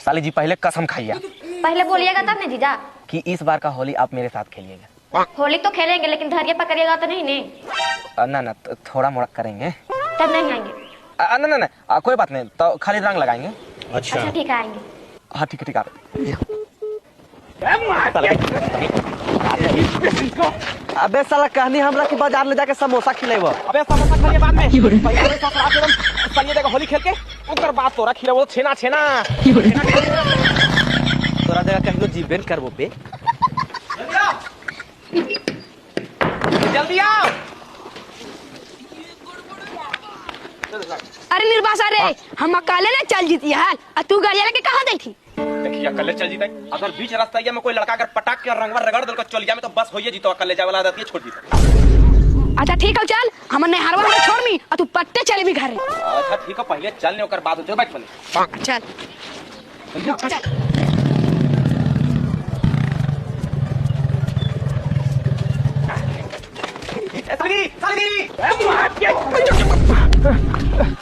साली जी पहले कसम खाइए। पहले बोलिएगा तब ना जीजा कि इस बार का होली आप मेरे साथ खेलिएगा। होली तो खेलेंगे लेकिन धैर्य पकड़िएगा तो नहीं ने। ना थोड़ा मोड़ा करेंगे तब नहीं आएंगे। ना कोई बात नहीं, तो खाली रंग लगाएंगे। अच्छा ठीक है आएंगे। हाँ ठीक है अबे साला कहनी हमरा के बाजार ले जाके समोसा खिलेबो। अबे समोसा खाइए बाद में। पहले ससुराल एकदम सही जगह होली खेल के ओकर बाद तोरा खिलाबो छेना तोरा जगह कहियो जीवेन करबो पे। जल्दी आओ। अरे निर्वासा रे हम अकेले ना चल जीती हाल और तू गाड़ी लेके कहां गई थी? देखिए अकेले चल जीता अगर बीच रास्ता में कोई लड़का अगर पटाक के रंगवा रगड़ देल को चल गया में तो बस होइए जीतो। अकेले जाए वाला रहती है छोड़ दी। अच्छा ठीक है चल हम नहरवा में छोड़ मी और तू पट्टे चले भी घर। अच्छा ठीक है पहले चल ने ओकर बाद हो बैठ पहले चल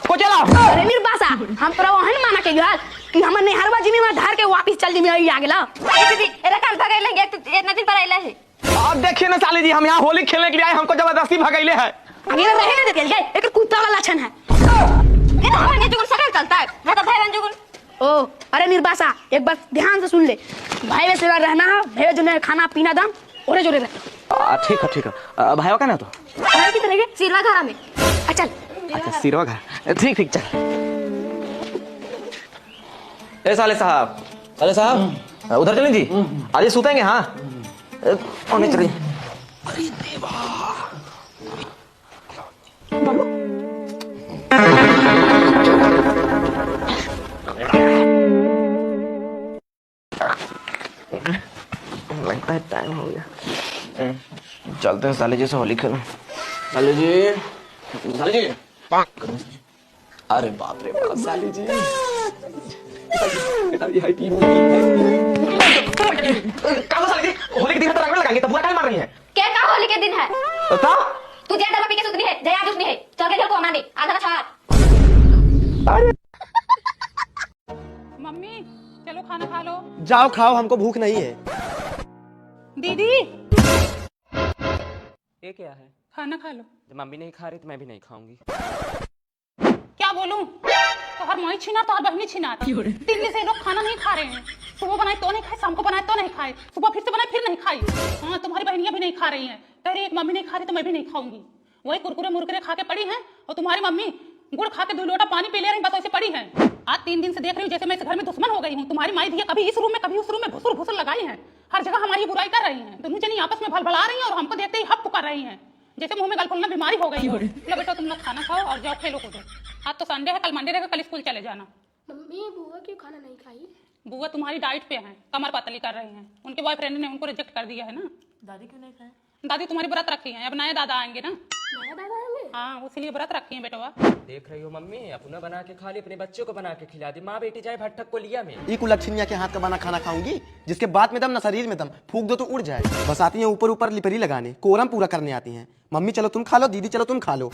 को चला। अरे निर्वासा हम तोरा वहन माना के हाल कि हम नहरवा जिमी में धार के वापस चल जिमी आ गेला। दीदी एरा काल भगाइले एक तो इतना दिन पर आइले है। अब देखिए ना साली जी हम यहाँ होली खेलने के लिए आए, हमको जबरदस्ती भगाइले है। आगे रहे ना देखेल गए एक कुत्ता वाला लक्षण है। ये तो हमारे जुगुन सकल चलता है मैं तो भाई जुगुन। ओ अरे निर्वासा एक बार ध्यान से सुन ले भाई वैसे रहना है भेज जो खाना पीना दाम ओरे जोरे रह। ठीक है भाई का ना तो भाई किधर है सिरवा घर में। अच्छा अच्छा सिरवा घर ठीक चल। ए साले साहब उधर चलें जी। आज सुतेंगे। हाँ नहीं चलिए। अरे देवा लगता है टाइम हो गया। चलते हैं साले जी से होली खेलने। साले जी अरे बाप रे बाप साले जी होली के दिन तो रंग लगाएंगे तो बुआ क्या मार रही है? क्या का होली के दिन है तो तू जेड डब्बा पी के सुतनी है जया दुश्मनी है चल के को आना दे आधा छाड़। मम्मी चलो खाना खा लो। जाओ खाओ हमको भूख नहीं है। दीदी ये क्या है? खाना खा लो। जब मम्मी नहीं खा रही तो मैं भी नहीं खाऊंगी। क्या बोलूं तो हर माई छिना तो हर बहनी छिना 3 दिन से लोग खाना नहीं खा रहे हैं। सुबह बनाए तो नहीं खाए शाम को बनाए तो नहीं खाए सुबह फिर से बनाए फिर नहीं खाई। हाँ तुम्हारी बहनियां भी नहीं खा रही हैं कह रही एक मम्मी नहीं खा रही तो मैं भी नहीं खाऊंगी। वही कुरकुरे मुरकुरे खा के पड़ी हैं और तुम्हारी मम्मी गुड़ खा के 2 लोटा पानी पी ले रही बस ऐसे पड़ी है। आज 3 दिन से देख रही हूँ जैसे मैं इस घर में दुश्मन हो गई हूँ। तुम्हारी माई धिया कभी इस रूम में कभी उस रूम में घुसुर लगाई है। हर जगह हमारी बुराई कर रही हैं। दोनों जनी आपस में भलभला रही हैं और हमको देखते ही हप कर रही हैं जैसे मुंह में गल फूलना बीमारी हो गई हो। लो बेटा तुम लोग खाना खाओ और जाओ खेलो कूदो। आज तो संडे है कल मंडे रहेगा कल स्कूल चले जाना। मम्मी बुआ क्यों खाना नहीं खाई? बुआ तुम्हारी डाइट पे हैं कमर पतली कर रही हैं। उनके बॉयफ्रेंड ने उनको रिजेक्ट कर दिया है ना। दादी क्यों नहीं खाए? दादी तुम्हारी व्रत रखी है अब नए दादा आएंगे ना। नया दादा आएंगे? हाँ इसलिए व्रत रखी है बेटवा। देख रही हो मम्मी अपना बना के खा ली अपने बच्चों को बना के खिला दी। माँ बेटी जाए भट्टक को लिया में एक उलक्षणिया के हाथ का बना खाना खाऊंगी जिसके बाद में दम ना शरीर में दम फूक दो तो उड़ जाए। बस आती हैं ऊपर ऊपर लिपरी लगाने कोरम पूरा करने आती हैं। मम्मी चलो तुम खा लो दीदी चलो तुम खा लो।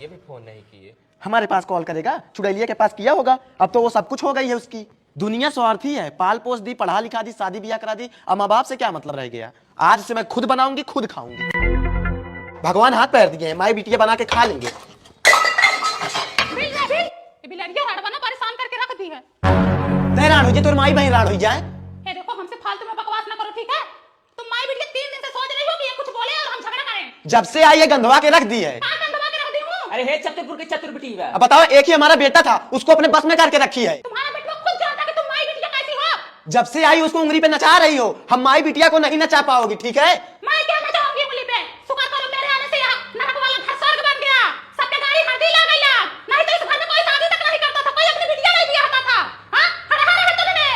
ये भी फोन नहीं किए। हमारे पास कॉल करेगा चुड़ैलिया के पास किया होगा। अब तो वो सब कुछ हो गई है उसकी। दुनिया स्वार्थी है। पाल पोस दी पढ़ा लिखा दी शादी ब्याह करा दी अब माँ बाप से क्या मतलब रह गया। आज से मैं खुद बनाऊंगी खुद खाऊंगी। भगवान हाथ पैर दिए हैं माई बिटिया बना के खा लेंगे। परेशान करके रख दी है। हैरान हो जाए तो माई बहन हैरान हो जाए। ये देखो हमसे फालतू में बकवास ना करो ठीक है। तुम माई बेटी 3 दिन से सोच रही हो कि ये कुछ बोले और हम झगड़ा करें। जब से आई है गंधवा के रख दी है। अरे हे चतुरपुर के चतुर्बटी है। अब बताओ एक ही हमारा बेटा था उसको अपने बस में करके रखी है। तुम्हारा बेटा खुद जानता है कि तुम माई बेटियां कैसी हो। जब से आई उसको उंगली पे नचा रही हो। हम माई बिटिया को नहीं नचा पाओगी ठीक है। मैं क्या नचाऊंगी उंगली पे। शुक्र करो मेरे आने से यहाँ नरक वाला घर स्वर्ग बन गया। सबके गाड़ी हल्दी लग गई है। नहीं तो इस घर में कोई शादी तक नहीं करता था कोई अपनी बिटिया नहीं ब्याह करता था। हाँ हरा है तुमने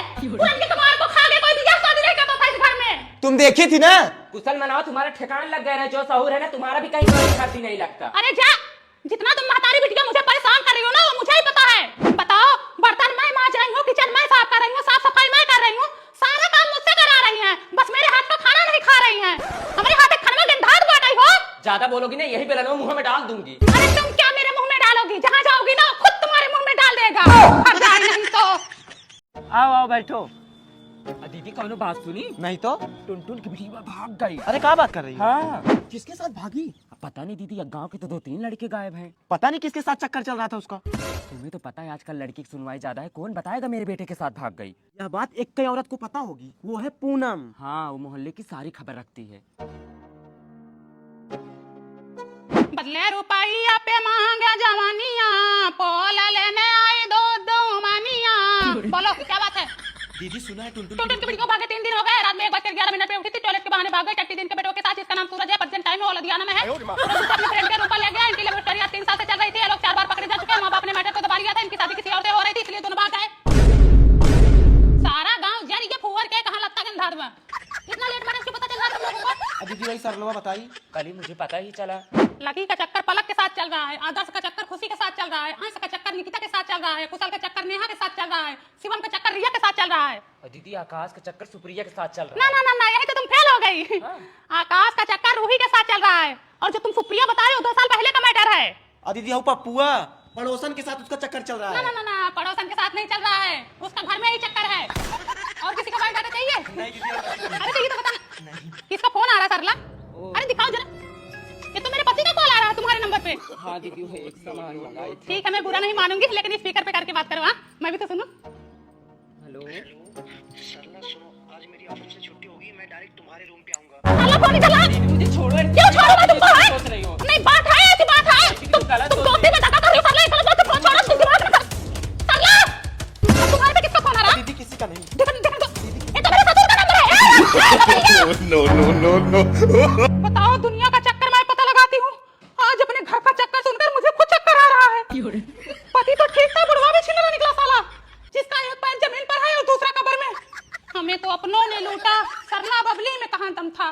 उनके कमार को खा के कोई ब्याह शादी नहीं करता था इस घर में। तुम देखी थी ना। कुशल मनाओ तुम्हारा ठिकाना लग गया ना जो सहूर है ना तुम्हारा भी कहीं खाती नहीं लगता। अरे जा जितना तुम महतारी बिटिया मुझे परेशान कर रही हो ना वो मुझे ही पता है। बताओ बर्तन मैं मांज रही हूँ किचन मैं साफ कर रही हूँ साफ सफाई मैं कर रही हूँ सारा काम मुझसे करा रही हैं। बस मेरे हाथ का खाना नहीं खा रही हैं। हमारे हाथ एक खाने में गंधात बांट हो। ज्यादा बोलोगी ना यही बेलन मुंह में डाल दूंगी। अरे तुम क्या मेरे मुंह में डालोगी जहाँ जाओगी ना खुद तुम्हारे मुंह में डाल देगा। नहीं तो आओ आओ बैठो। दीदी कौनो बात सुनी? नहीं तो टुनटुन की बिटिया भाग गई। अरे क्या बात कर रही है? हाँ, किसके साथ भागी? पता नहीं दीदी, गांव के तो 2-3 लड़के गायब हैं। पता नहीं किसके साथ चक्कर चल रहा था उसका। तुम्हें तो पता है आजकल लड़की की सुनवाई ज्यादा है, कौन बताएगा मेरे बेटे के साथ भाग गई। यह बात एक कई औरत को पता होगी, वो है पूनम। हाँ, वो मोहल्ले की सारी खबर रखती है। बदले रुपया पे मांगा जवानिया, पोला लेने आई दो मानिया। बोलो क्या बात है? दीदी सुना है टुनटुन टुनटुन की बेटी को भागे 3 दिन हो गए। रात में 1:11 पे उठी थी, टॉयलेट के बहाने भाग गई। टट्टी दिन के बेटों के साथ। इसका नाम सूरज है, पर्जन टाइम है, लुधियाना में है। सूरज अपने फ्रेंड के रूप में ले गया। इनकी लव स्टोरी 3 साल से चल रही थी। ये लोग 4 बार पकड़े जा चुके हैं। माँ बाप ने मैटर को दबा लिया था। इनकी शादी किसी और से हो रही थी, इसलिए दोनों भाग गए। सारा गांव जानी के फुवर के कहां लगता गंधार में। इतना लेट मैंने पता चल रहा तुम लोगों को? दीदी वही सरलवा बताई। कल ही मुझे पता ही चला। लकी का चक्कर पलक के साथ चल रहा है। आदर्श का चक्कर खुशी के साथ चल रहा है। अंश का चक्कर निकिता के साथ चल रहा है। कुशल का चक्कर नेहा के साथ चल रहा है। शिवम का चक्कर रिया के साथ चल रहा है। और दीदी आकाश का चक्कर सुप्रिया के साथ चल रहा ना ना ना ना, यही तो तुम फेल हो गई। आकाश का चक्कर रूही के साथ चल रहा है। और जो तुम सुप्रिया बता रहे हो 2 साल पहले का मैटर है। दीदी हो पप्पुआ, पड़ोसन के साथ उसका चक्कर चल रहा ना है। ना ना ना, पड़ोसन के साथ नहीं चल रहा है। उसका घर में ही चक्कर है। और किसी का बायोडाटा चाहिए? नहीं दीदी अरे चाहिए तो बता। किसका फोन आ रहा है सरला? अरे दिखाओ जरा। ये तो मेरे पति का कॉल आ रहा है तुम्हारे नंबर पे। हाँ दीदी, वो एक सामान मंगाई थी। ठीक है, मैं बुरा नहीं मानूंगी, लेकिन स्पीकर पे करके बात करो। हाँ, मैं भी तो सुनूं। हेलो सरला सुनो, आज मेरी ऑफिस से छुट्टी होगी, मैं डायरेक्ट तुम्हारे रूम पे आऊंगा। सरला फोन चला। मुझे छोड़ो। क्यों छोड़ो? मैं तुमको है सोच रही हो? नहीं, बात है, ऐसी बात है। तुम दोस्ती में धक्का कर रही हो सरला। इतना बात फोन छोड़ो, तुम दिमाग में कर। सरला, अब तुम्हारे पे किसका फोन आ रहा है? दीदी किसी का नहीं। देखो देखो तो, ये तो मेरे ससुर का नंबर है। no, no, no, no. बताओ, दुनिया का चक्कर मैं पता लगाती हूँ, आज अपने घर का चक्कर सुनकर मुझे खुद चक्कर आ रहा है। पति तो ठीक था, बुढ़वा भी छिलरा निकला साला, जिसका एक पैर जमीन पर है और दूसरा कब्र में। हमें तो अपनों ने लूटा, सरला बबली में कहाँ दम था।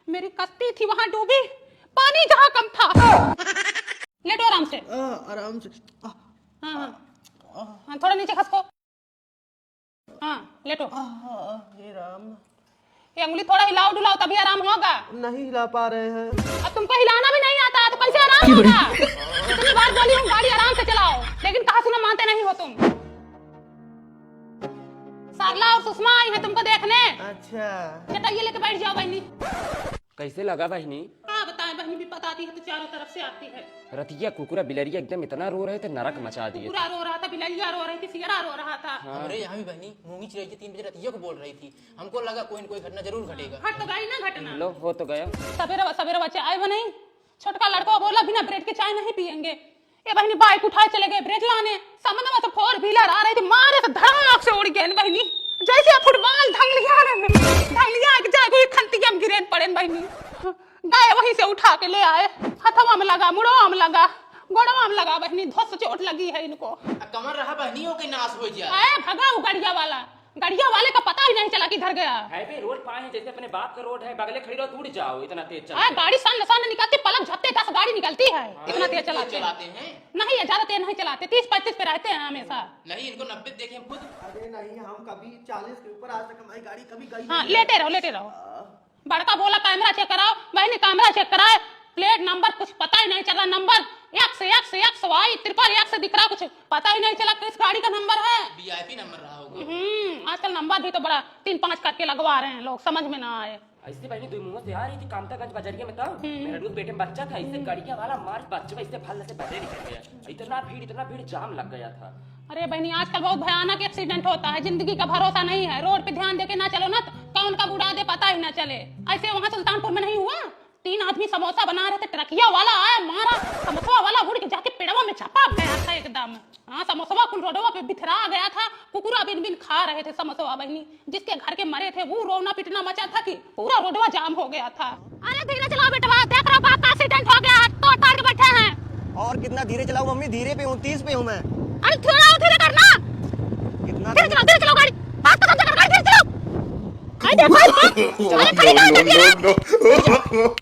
मेरी कश्ती थी वहां डूबी, पानी जहाँ कम था। लेटो आराम से। आराम से। हाँ, थोड़ा नीचे खसको। हाँ, लेटो। हे राम, ये अंगुली थोड़ा हिलाओ डुलाओ, तभी आराम होगा। नहीं हिला पा रहे हैं। अब तुमको हिलाना भी नहीं आता तो कैसे आराम होगा? इतनी बार बोली हूँ गाड़ी आराम से चलाओ, लेकिन कहा सुना मानते नहीं हो तुम। सरला और सुषमा आई है तुमको देखने। अच्छा, चटाइए लेके बैठ जाओ बहनी। कैसे लगा बहनी? हाँ बताएं, बहनी भी बताती है तो चारों तरफ से आती है। रतिया कुकुरा बिलरिया एकदम इतना रो रहे थे, नरक मचा दिए। पूरा रो रहा था, बिलैया रो रही थी, सियरा रो रहा था। हमारे यहाँ भी बहनी मूंगी चिड़ै की 3 बजे रतिया को बोल रही थी। हमको लगा कोई न कोई घटना जरूर घटेगा। घट तो गई ना घटना। लो, हो तो गया। सवेरे सवेरे बच्चे आए बनी। छोटका लड़का बोला बिना ब्रेड के चाय नहीं पियेंगे। ये बहनी बाइक उठाए चले गए ब्रेड लाने। सामने में तो 4 व्हीलर आ रही थी, मारे तो धड़ाक से उड़ गए बहनी, जैसे फुटबॉल ढंगलिया एक जाए खंतिया में गिरे पड़े बहनी। गए वहीं से उठा के ले आए। हथवा में लगा, मुड़वा में लगा, गोड़वा में लगा बहनी, धोस चोट लगी है इनको। कमर रहा बहनी हो के नाश हो जाए। आए भगा वो गड़िया वाला, गड़िया वाले का पता ही नहीं चला किधर गया। हाईवे रोड पाए हैं, जैसे अपने बाप का रोड है, बगले खड़ी रहो, टूट जाओ, इतना तेज चल। आए गाड़ी सन निकलती, पलक झपते 10 गाड़ी निकलती है, इतना तेज चलाते हैं। नहीं है, ज्यादा तेज नहीं चलाते, 30-35 पे रहते हैं हमेशा। नहीं, इनको 90 देखे हम खुद। अरे नहीं, हम कभी 40 के ऊपर आज तक हमारी गाड़ी कभी गई हाँ, नहीं। लेटे रहो। बड़का बोला कैमरा चेक कराओ, बहनी कैमरा चेक कराए, प्लेट नंबर कुछ पता ही नहीं चला। नंबर XY 1 से दिख रहा, कुछ पता ही नहीं चला किस गाड़ी का नंबर है। VIP नंबर रहा होगा। आजकल नंबर भी तो बड़ा 3-5 करके लगवा रहे हैं लोग, समझ में ना आए। ऐसे बहनी 2 मुंह से आ रही थी कामतागंज बाजारिया में, तब मेरा दूध बेटे में बच्चा था, इससे गड़िया वाला मार बच्चे को इससे भल्ले से बहरे निकल गया। इतना भीड़ जाम लग गया था। अरे बहनी, आजकल बहुत भयानक एक्सीडेंट होता है, जिंदगी का भरोसा नहीं है। रोड पे ध्यान देके ना चलो ना, तो कौन का बुढ़ा दे पता ही ना चले। ऐसे वहाँ सुल्तानपुर में नहीं हुआ, 3 आदमी समोसा बना रहे थे, ट्रकिया वाला आया, मारा, समोसा वाला उड़ के जाके पेड़वा में छपा गया था एकदम। हाँ, समोसा कुल रोडवा पे बिखरा गया था, कुकुरा बिन बिन खा रहे थे समोसा बहनी। जिसके घर के मरे थे वो रोना पिटना मचा था कि पूरा रोडवा जाम हो गया था। अरे धीरे चलाओ बेटवा, देख रहा बाप का एक्सीडेंट हो गया, तो तार के बैठे हैं। और कितना धीरे चलाऊं मम्मी? धीरे पे हूँ, 30 पे हूँ मैं। अरे थोड़ा धीरे करना, कितना धीरे चलाओ गाड़ी, बात तो समझ कर गाड़ी धीरे चलाओ। no, no, no, no.